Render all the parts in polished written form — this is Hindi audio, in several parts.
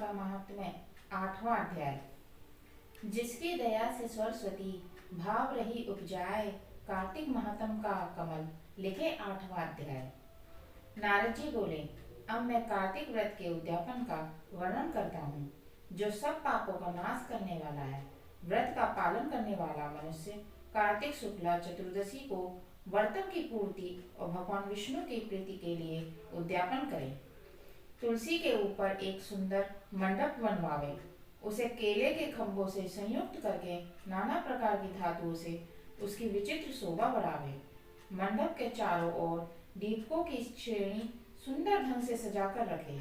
का महात्म्य। 8वां अध्याय। जिसकी दया से सरस्वती भाव रही उपजाए, कार्तिक महात्म का कमल। लिखे 8वां अध्याय। नारद जी बोले, अब मैं कार्तिक व्रत के उद्यापन का वर्णन करता हूँ, जो सब पापों का नाश करने वाला है। व्रत का पालन करने वाला मनुष्य कार्तिक शुक्ला चतुर्दशी को व्रतों की पूर्ति और भगवान विष्णु की प्रीति के लिए उद्यापन करे। तुलसी के ऊपर एक सुंदर मंडप बनवावे, उसे केले के खंभों से संयुक्त करके नाना प्रकार की धातुओं से उसकी विचित्र शोभा बढ़ावे। मंडप के चारों ओर दीपकों की श्रेणी सुंदर ढंग से सजाकर रखे।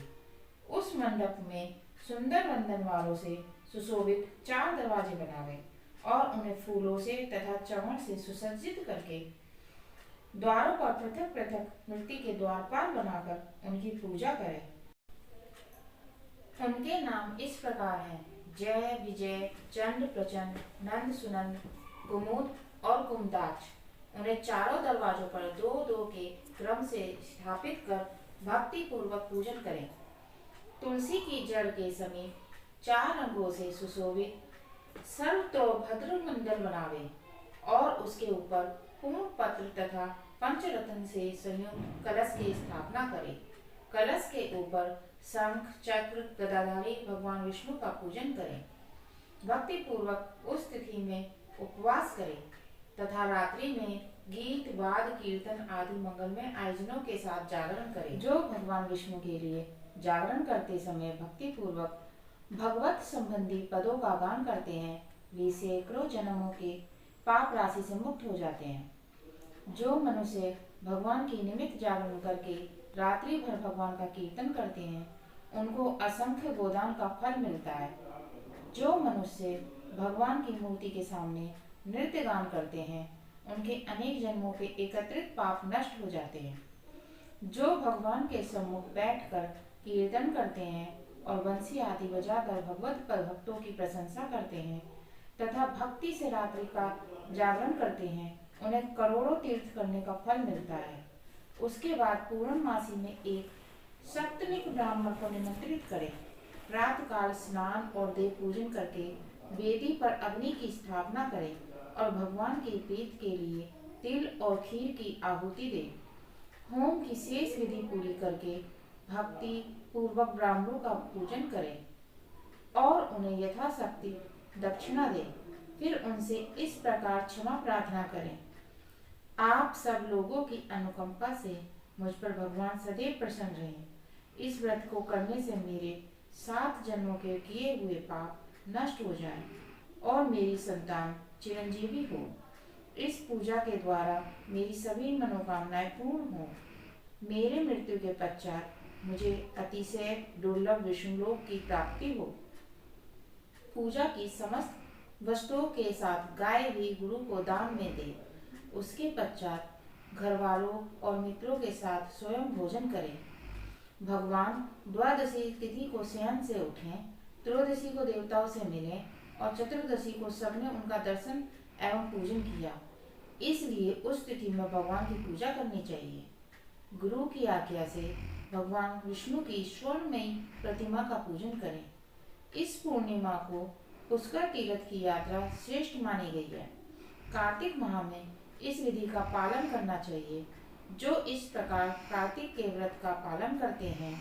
उस मंडप में सुंदर वंदन वालों से सुशोभित 4 दरवाजे बनावे और उन्हें फूलों से तथा चमड़ से सुसज्जित करके द्वारों पर पृथक पृथक मिट्टी के द्वारपाल बनाकर उनकी पूजा करे। उनके नाम इस प्रकार हैं: जय, विजय, चंड, प्रचंड, नंद, सुनंद, कुमुद और कुमदाच। उन्हें चारों दरवाजों पर 2-2 के क्रम से स्थापित कर भक्ति पूर्वक पूजन करें। तुलसी की जड़ के समीप 4 अंगों से सुशोभित सर्वतोभद्र मंदिर बनावे और उसके ऊपर पूर्ण पत्र तथा पंचरत्न से संयुक्त कलश की स्थापना करे। कलश के ऊपर शंख, चक्र, गदाधारी भगवान विष्णु का पूजन करें। भक्ति पूर्वक उस तिथि में उपवास करें तथा रात्रि में गीत, वाद, कीर्तन आदि मंगलमय आयोजनों के साथ जागरण करें। जो भगवान विष्णु के लिए जागरण करते समय भक्ति पूर्वक भगवत संबंधी पदों का गान करते हैं, वे सैकड़ों जन्मों के पाप राशि से मुक्त हो जाते हैं। जो मनुष्य भगवान की निमित्त जागरण करके रात्रि भर भगवान का कीर्तन करते हैं, उनको असंख्य गोदान का फल मिलता है। जो मनुष्य भगवान की मूर्ति के सामने नृत्य गान करते हैं, उनके अनेक जन्मों के एकत्रित पाप नष्ट हो जाते हैं। जो भगवान के सम्मुख बैठकर कीर्तन करते हैं और बंसी आदि बजाकर भगवत भक्तों की प्रशंसा करते हैं तथा भक्ति से रात्रि का जागरण करते हैं, उन्हें करोड़ों तीर्थ करने का फल मिलता है। उसके बाद पूर्णमासी में एक सप्तमिक ब्राह्मण को निमंत्रित करें। प्रातः काल स्नान और देव पूजन करके वेदी पर अग्नि की स्थापना करें और भगवान की प्रीति के लिए तिल और खीर की आहुति दें। होम की शेष विधि पूरी करके भक्ति पूर्वक ब्राह्मणों का पूजन करें और उन्हें यथाशक्ति दक्षिणा दें। फिर उनसे इस प्रकार क्षमा प्रार्थना करें: आप सब लोगों की अनुकंपा से मुझ पर भगवान सदैव प्रसन्न रहें। इस व्रत को करने से मेरे 7 जन्मों के किए हुए पाप नष्ट हो जाएं और मेरी संतान चिरंजीवी हो। इस पूजा के द्वारा मेरी सभी मनोकामनाएं पूर्ण हो। मेरे मृत्यु के पश्चात मुझे अतिशय दुर्लभ विष्णुलोक की प्राप्ति हो। पूजा की समस्त वस्तुओं के साथ गाय भी गुरु को दान में दे। उसके पश्चात घर वालों और मित्रों के साथ स्वयं भोजन करें। भगवान द्वादशी तिथि को शयन से उठें, त्रयोदशी को देवताओं से मिलें और चतुर्दशी को सबने उनका दर्शन एवं पूजन किया। इसलिए उस तिथि में भगवान की पूजा करनी चाहिए। गुरु की आज्ञा से भगवान विष्णु की स्वर्णमयी प्रतिमा का पूजन करें। इस पूर्णिमा को पुष्कर तीर्थ की यात्रा श्रेष्ठ मानी गई है। कार्तिक माह में इस विधि का पालन करना चाहिए। जो इस प्रकार कार्तिक के व्रत का पालन करते हैं,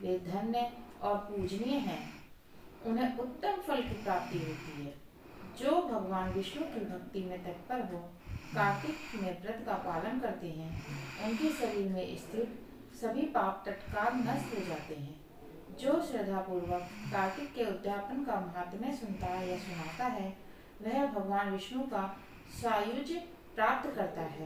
वे धन्य और पूजनीय हैं। उन्हें उत्तम फल की प्राप्ति होती है। जो भगवान विष्णु की भक्ति में तत्पर हो कार्तिक में व्रत का पालन करते हैं, उनके शरीर में स्थित सभी पाप तत्काल नष्ट हो जाते हैं। जो श्रद्धापूर्वक कार्तिक के उद्यापन का महात्म्य सुनता है या सुनाता है, वह भगवान विष्णु का सायुज्य प्राप्त करता है।